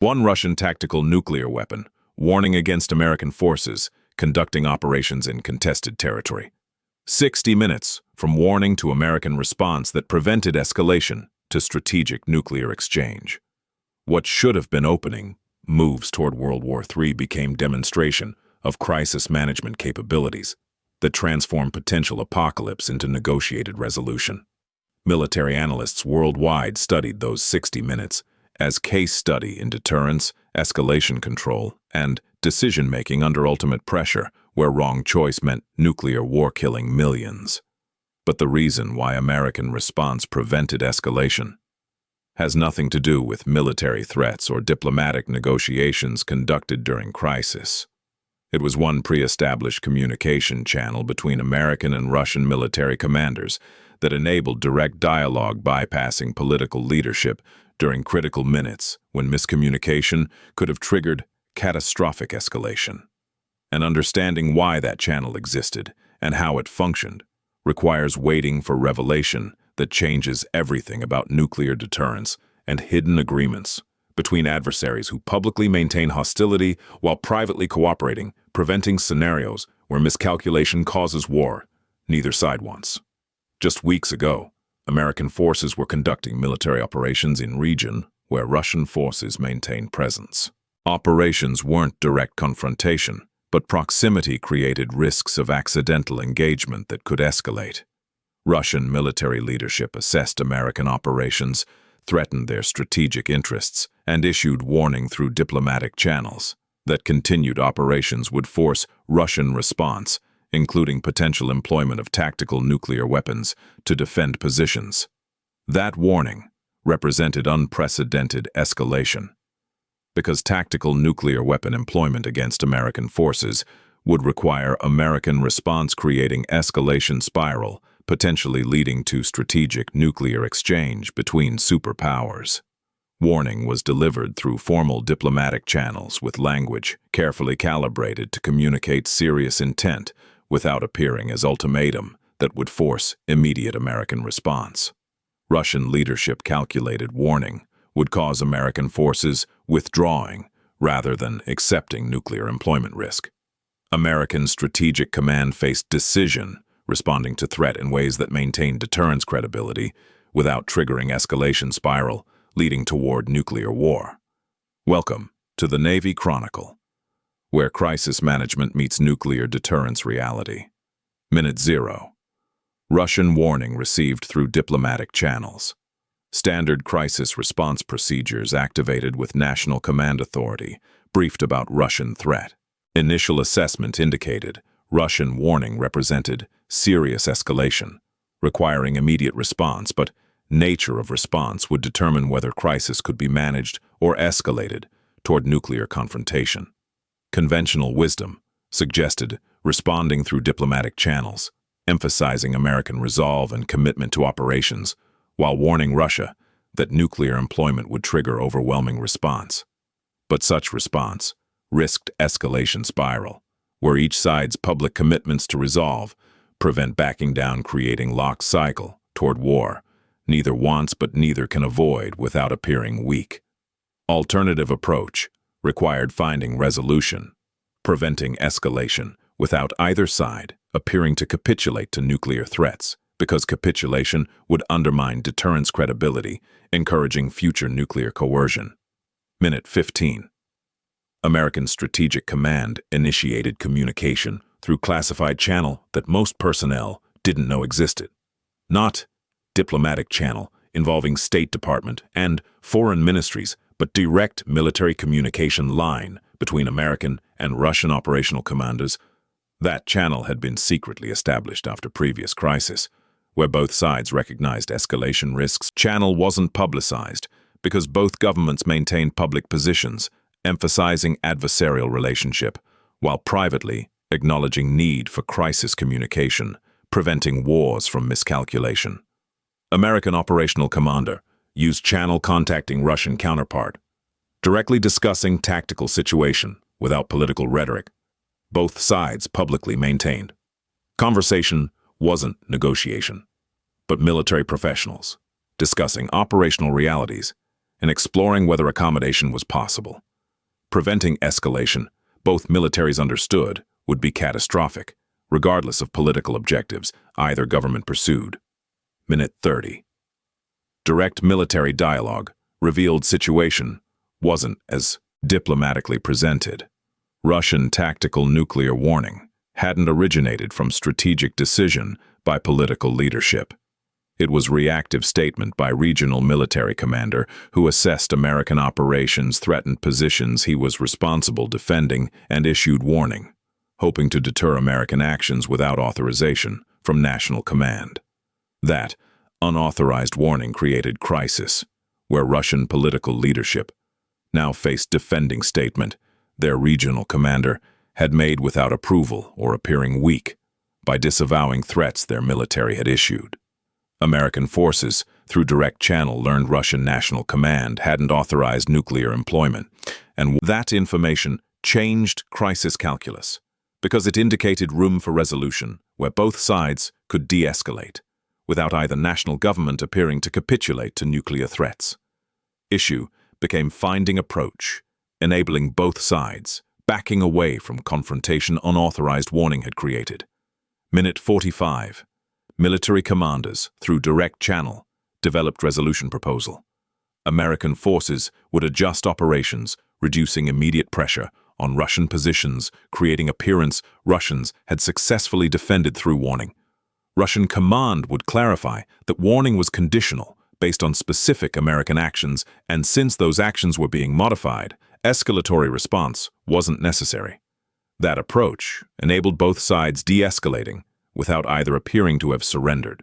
One Russian tactical nuclear weapon, warning against American forces conducting operations in contested territory. 60 minutes from warning to American response that prevented escalation to strategic nuclear exchange. What should have been opening moves toward World War III became demonstration of crisis management capabilities that transform potential apocalypse into negotiated resolution. Military analysts worldwide studied those 60 minutes as case study in deterrence, escalation control, and decision-making under ultimate pressure, where wrong choice meant nuclear war killing millions. But the reason why American response prevented escalation has nothing to do with military threats or diplomatic negotiations conducted during crisis. It was one pre-established communication channel between American and Russian military commanders that enabled direct dialogue, bypassing political leadership during critical minutes when miscommunication could have triggered catastrophic escalation. And understanding why that channel existed and how it functioned requires waiting for revelation that changes everything about nuclear deterrence and hidden agreements between adversaries who publicly maintain hostility while privately cooperating, preventing scenarios where miscalculation causes war neither side wants. Just weeks ago, American forces were conducting military operations in region where Russian forces maintained presence. Operations weren't direct confrontation, but proximity created risks of accidental engagement that could escalate. Russian military leadership assessed American operations, threatened their strategic interests, and issued warning through diplomatic channels that continued operations would force Russian response, including potential employment of tactical nuclear weapons to defend positions. That warning represented unprecedented escalation, because tactical nuclear weapon employment against American forces would require American response, creating escalation spiral, potentially leading to strategic nuclear exchange between superpowers. Warning was delivered through formal diplomatic channels with language carefully calibrated to communicate serious intent without appearing as ultimatum that would force immediate American response. Russian leadership calculated warning would cause American forces withdrawing rather than accepting nuclear employment risk. American strategic command faced decision, responding to threat in ways that maintained deterrence credibility without triggering escalation spiral, leading toward nuclear war. Welcome to the Navy Chronicle, where crisis management meets nuclear deterrence reality. Minute 0. Russian warning received through diplomatic channels. Standard crisis response procedures activated with National Command Authority, briefed about Russian threat. Initial assessment indicated Russian warning represented serious escalation, requiring immediate response, but nature of response would determine whether crisis could be managed or escalated toward nuclear confrontation. Conventional wisdom suggested responding through diplomatic channels, emphasizing American resolve and commitment to operations, while warning Russia that nuclear employment would trigger overwhelming response. But such response risked escalation spiral, where each side's public commitments to resolve prevent backing down, creating locked cycle toward war neither wants but neither can avoid without appearing weak. Alternative approach required finding resolution, preventing escalation without either side appearing to capitulate to nuclear threats, because capitulation would undermine deterrence credibility, encouraging future nuclear coercion. Minute 15. American Strategic Command initiated communication through classified channel that most personnel didn't know existed. Not diplomatic channel involving State Department and foreign ministries, but direct military communication line between American and Russian operational commanders. That channel had been secretly established after previous crisis, where both sides recognized escalation risks. Channel wasn't publicized because both governments maintained public positions, emphasizing adversarial relationship, while privately acknowledging need for crisis communication, preventing wars from miscalculation. American operational commander used channel contacting Russian counterpart, directly discussing tactical situation without political rhetoric. Both sides publicly maintained. Conversation wasn't negotiation, but military professionals discussing operational realities and exploring whether accommodation was possible. Preventing escalation, both militaries understood, would be catastrophic, regardless of political objectives either government pursued. Minute 30. Direct military dialogue revealed situation wasn't as diplomatically presented. Russian tactical nuclear warning hadn't originated from strategic decision by political leadership. It was reactive statement by regional military commander who assessed American operations threatened positions he was responsible defending and issued warning, hoping to deter American actions without authorization from national command. That unauthorized warning created crisis, where Russian political leadership now faced defending statement their regional commander had made without approval or appearing weak by disavowing threats their military had issued. American forces, through direct channel, learned Russian National Command hadn't authorized nuclear employment, and that information changed crisis calculus because it indicated room for resolution where both sides could de-escalate, without either national government appearing to capitulate to nuclear threats. Issue became finding approach, enabling both sides, backing away from confrontation unauthorized warning had created. Minute 45. Military commanders, through direct channel, developed resolution proposal. American forces would adjust operations, reducing immediate pressure on Russian positions, creating appearance Russians had successfully defended through warning. Russian command would clarify that warning was conditional based on specific American actions, and since those actions were being modified, escalatory response wasn't necessary. That approach enabled both sides de-escalating without either appearing to have surrendered.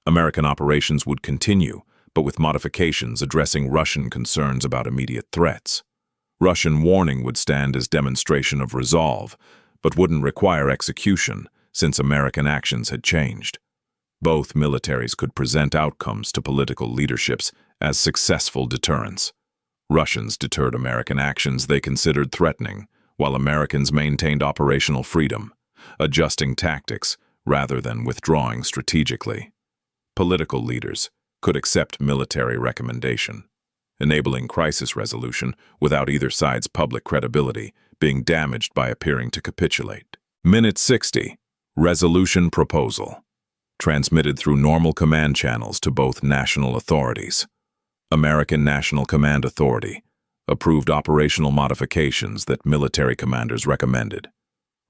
American operations would continue, but with modifications addressing Russian concerns about immediate threats. Russian warning would stand as demonstration of resolve, but wouldn't require execution since American actions had changed. Both militaries could present outcomes to political leaderships as successful deterrence. Russians deterred American actions they considered threatening, while Americans maintained operational freedom, adjusting tactics rather than withdrawing strategically. Political leaders could accept military recommendation, enabling crisis resolution without either side's public credibility being damaged by appearing to capitulate. Minute 60. Resolution proposal. Transmitted through normal command channels to both national authorities. American National Command Authority approved operational modifications that military commanders recommended.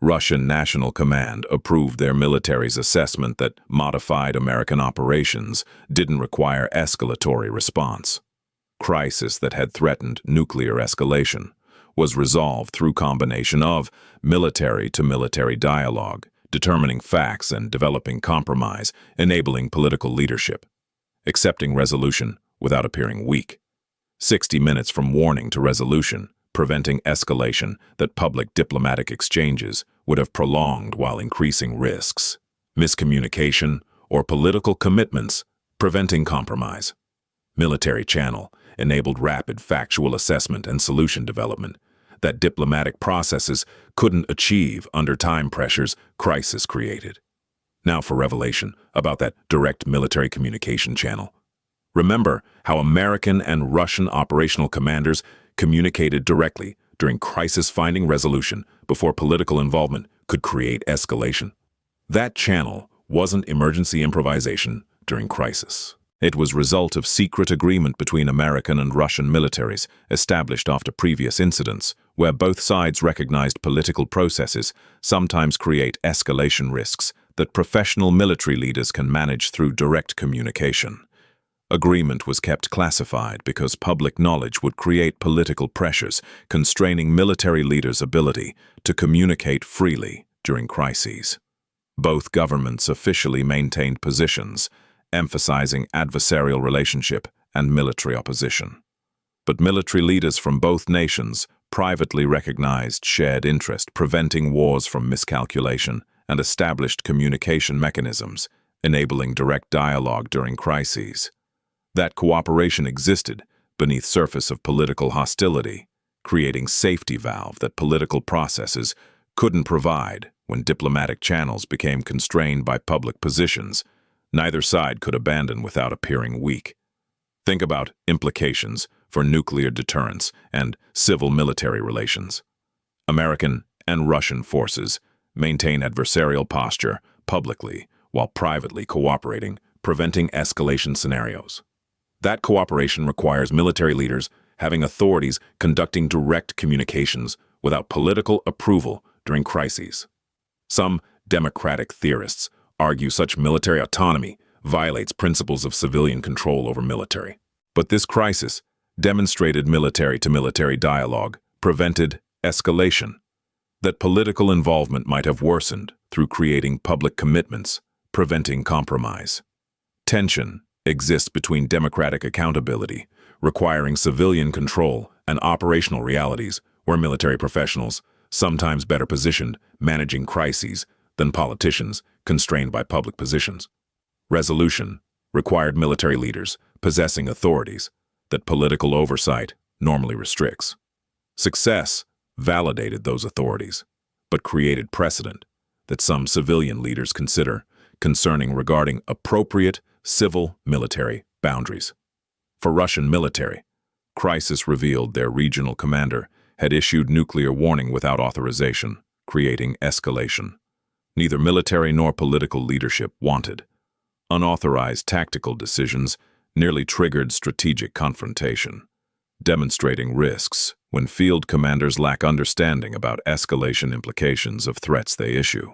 Russian National Command approved their military's assessment that modified American operations didn't require escalatory response. Crisis that had threatened nuclear escalation was resolved through combination of military-to-military dialogue, determining facts and developing compromise, enabling political leadership, accepting resolution without appearing weak. 60 minutes from warning to resolution, preventing escalation that public diplomatic exchanges would have prolonged while increasing risks. Miscommunication or political commitments, preventing compromise. Military channel enabled rapid factual assessment and solution development that diplomatic processes couldn't achieve under time pressures crisis created. Now for revelation about that direct military communication channel. Remember how American and Russian operational commanders communicated directly during crisis-finding resolution before political involvement could create escalation. That channel wasn't emergency improvisation during crisis. It was result of secret agreement between American and Russian militaries established after previous incidents, where both sides recognized political processes sometimes create escalation risks that professional military leaders can manage through direct communication. Agreement was kept classified because public knowledge would create political pressures, constraining military leaders' ability to communicate freely during crises. Both governments officially maintained positions, emphasizing adversarial relationship and military opposition. But military leaders from both nations privately recognized shared interest, preventing wars from miscalculation, and established communication mechanisms, enabling direct dialogue during crises. That cooperation existed beneath surface of political hostility, creating safety valve that political processes couldn't provide when diplomatic channels became constrained by public positions. Neither side could abandon without appearing weak. Think about implications for nuclear deterrence and civil-military relations. American and Russian forces maintain adversarial posture publicly while privately cooperating, preventing escalation scenarios. That cooperation requires military leaders having authorities conducting direct communications without political approval during crises. Some democratic theorists argue such military autonomy violates principles of civilian control over military. But this crisis demonstrated military-to-military dialogue prevented escalation, that political involvement might have worsened through creating public commitments, preventing compromise. Tension exists between democratic accountability, requiring civilian control, and operational realities where military professionals, sometimes better positioned, managing crises than politicians constrained by public positions. Resolution required military leaders possessing authorities that political oversight normally restricts. Success validated those authorities, but created precedent that some civilian leaders consider concerning regarding appropriate civil-military boundaries. For Russian military, crisis revealed their regional commander had issued nuclear warning without authorization, creating escalation. Neither military nor political leadership wanted. Unauthorized tactical decisions nearly triggered strategic confrontation, demonstrating risks when field commanders lack understanding about escalation implications of threats they issue.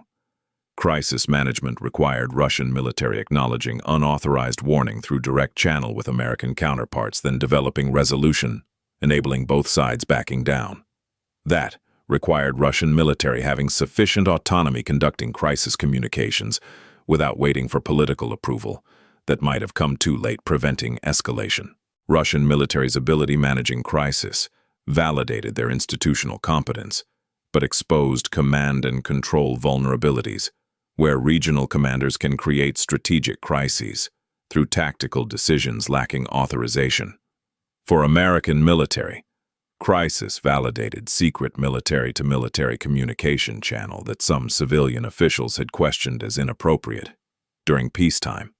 Crisis management required Russian military acknowledging unauthorized warning through direct channel with American counterparts, then developing resolution, enabling both sides backing down. That required Russian military having sufficient autonomy conducting crisis communications without waiting for political approval that might have come too late, preventing escalation. Russian military's ability managing crisis validated their institutional competence, but exposed command and control vulnerabilities, where regional commanders can create strategic crises through tactical decisions lacking authorization. For American military, crisis validated secret military-to-military communication channel that some civilian officials had questioned as inappropriate. During peacetime,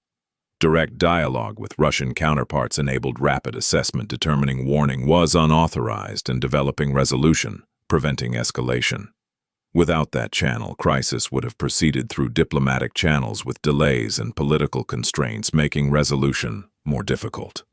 direct dialogue with Russian counterparts enabled rapid assessment determining warning was unauthorized and developing resolution, preventing escalation. Without that channel, crisis would have proceeded through diplomatic channels with delays and political constraints, making resolution more difficult.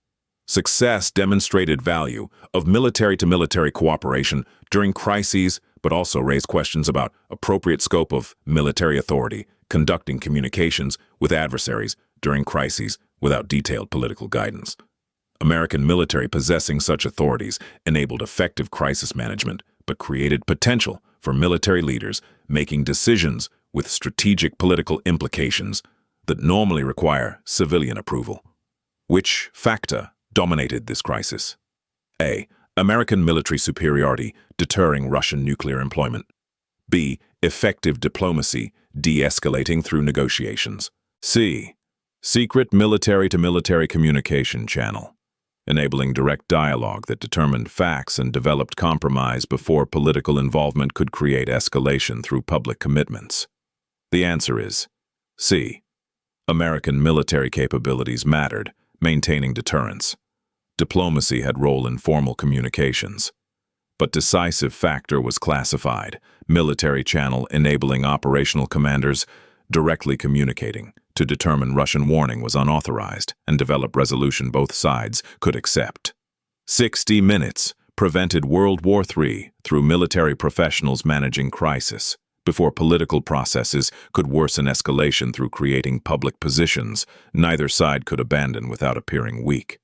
Success demonstrated value of military-to-military cooperation during crises, but also raised questions about appropriate scope of military authority conducting communications with adversaries during crises without detailed political guidance. American military possessing such authorities enabled effective crisis management, but created potential for military leaders making decisions with strategic political implications that normally require civilian approval. Which factor dominated this crisis? A. American military superiority deterring Russian nuclear employment. B. Effective diplomacy de-escalating through negotiations. C. Secret military-to-military communication channel, enabling direct dialogue that determined facts and developed compromise before political involvement could create escalation through public commitments. The answer is C. American military capabilities mattered, maintaining deterrence. Diplomacy had role in formal communications. But decisive factor was classified, military channel enabling operational commanders directly communicating to determine Russian warning was unauthorized and develop resolution both sides could accept. 60 minutes prevented World War III through military professionals managing crisis, before political processes could worsen escalation through creating public positions neither side could abandon without appearing weak.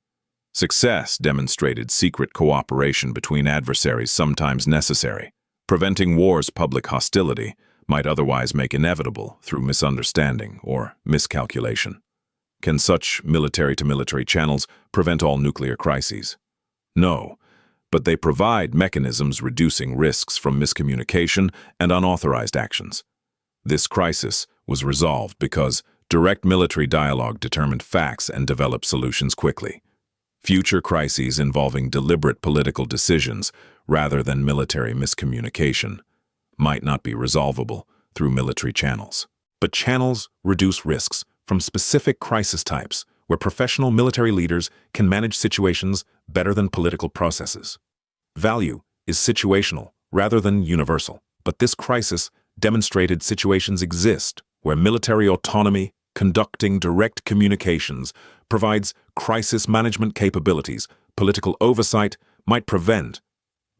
Success demonstrated secret cooperation between adversaries sometimes necessary, preventing war's public hostility might otherwise make inevitable through misunderstanding or miscalculation. Can such military-to-military channels prevent all nuclear crises? No, but they provide mechanisms reducing risks from miscommunication and unauthorized actions. This crisis was resolved because direct military dialogue determined facts and developed solutions quickly. Future crises involving deliberate political decisions rather than military miscommunication might not be resolvable through military channels. But channels reduce risks from specific crisis types where professional military leaders can manage situations better than political processes. Value is situational rather than universal, but this crisis demonstrated situations exist where military autonomy, conducting direct communications, provides crisis management capabilities. Political oversight might prevent.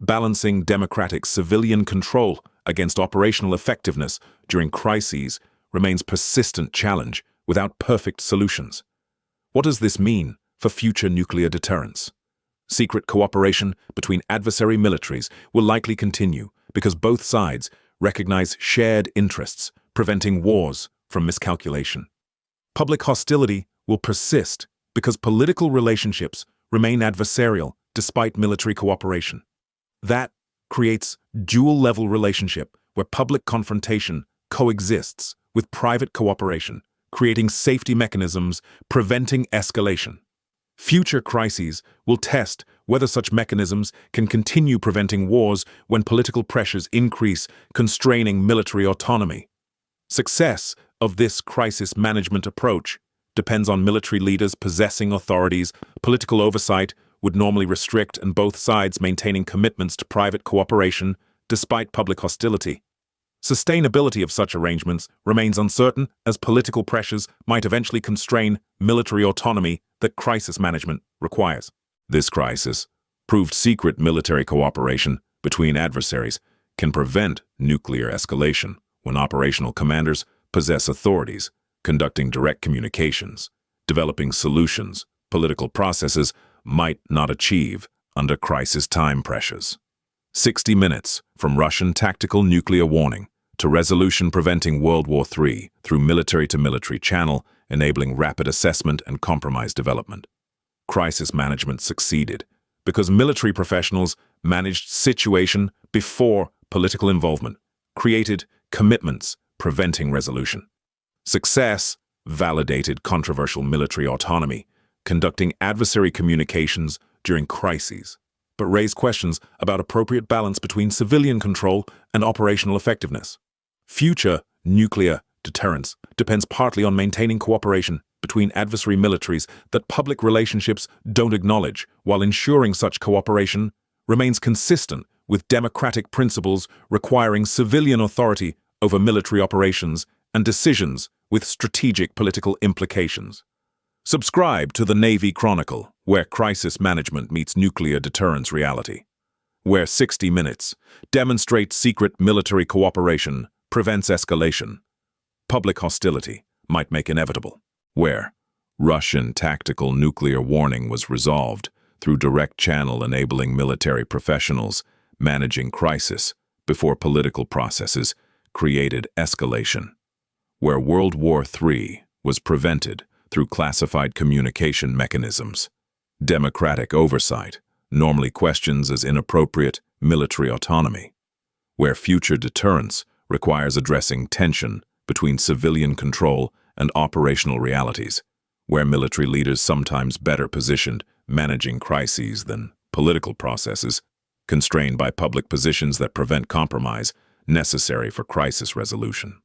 Balancing democratic civilian control against operational effectiveness during crises remains a persistent challenge without perfect solutions. What does this mean for future nuclear deterrence? Secret cooperation between adversary militaries will likely continue because both sides recognize shared interests, preventing wars from miscalculation. Public hostility will persist because political relationships remain adversarial despite military cooperation. That creates dual-level relationship where public confrontation coexists with private cooperation, creating safety mechanisms preventing escalation. Future crises will test whether such mechanisms can continue preventing wars when political pressures increase, constraining military autonomy. Success of this crisis management approach depends on military leaders possessing authorities. Political oversight would normally restrict, and both sides maintaining commitments to private cooperation despite public hostility. Sustainability of such arrangements remains uncertain as political pressures might eventually constrain military autonomy that crisis management requires. This crisis proved secret military cooperation between adversaries can prevent nuclear escalation when operational commanders possess authorities, conducting direct communications, developing solutions political processes might not achieve under crisis time pressures. 60 minutes from Russian tactical nuclear warning to resolution preventing World War III through military-to-military channel, enabling rapid assessment and compromise development. Crisis management succeeded because military professionals managed situation before political involvement, created commitments preventing resolution. Success validated controversial military autonomy, conducting adversary communications during crises, but raised questions about appropriate balance between civilian control and operational effectiveness. Future nuclear deterrence depends partly on maintaining cooperation between adversary militaries that public relationships don't acknowledge, while ensuring such cooperation remains consistent with democratic principles requiring civilian authority over military operations and decisions with strategic political implications. Subscribe to the Navy Chronicle, where crisis management meets nuclear deterrence reality. Where 60 minutes demonstrates secret military cooperation prevents escalation. Public hostility might make inevitable. Where Russian tactical nuclear warning was resolved through direct channel enabling military professionals managing crisis before political processes created escalation. Where World War III was prevented through classified communication mechanisms. Democratic oversight normally questions as inappropriate military autonomy. Where future deterrence requires addressing tension between civilian control and operational realities. Where military leaders sometimes better positioned managing crises than political processes, constrained by public positions that prevent compromise necessary for crisis resolution.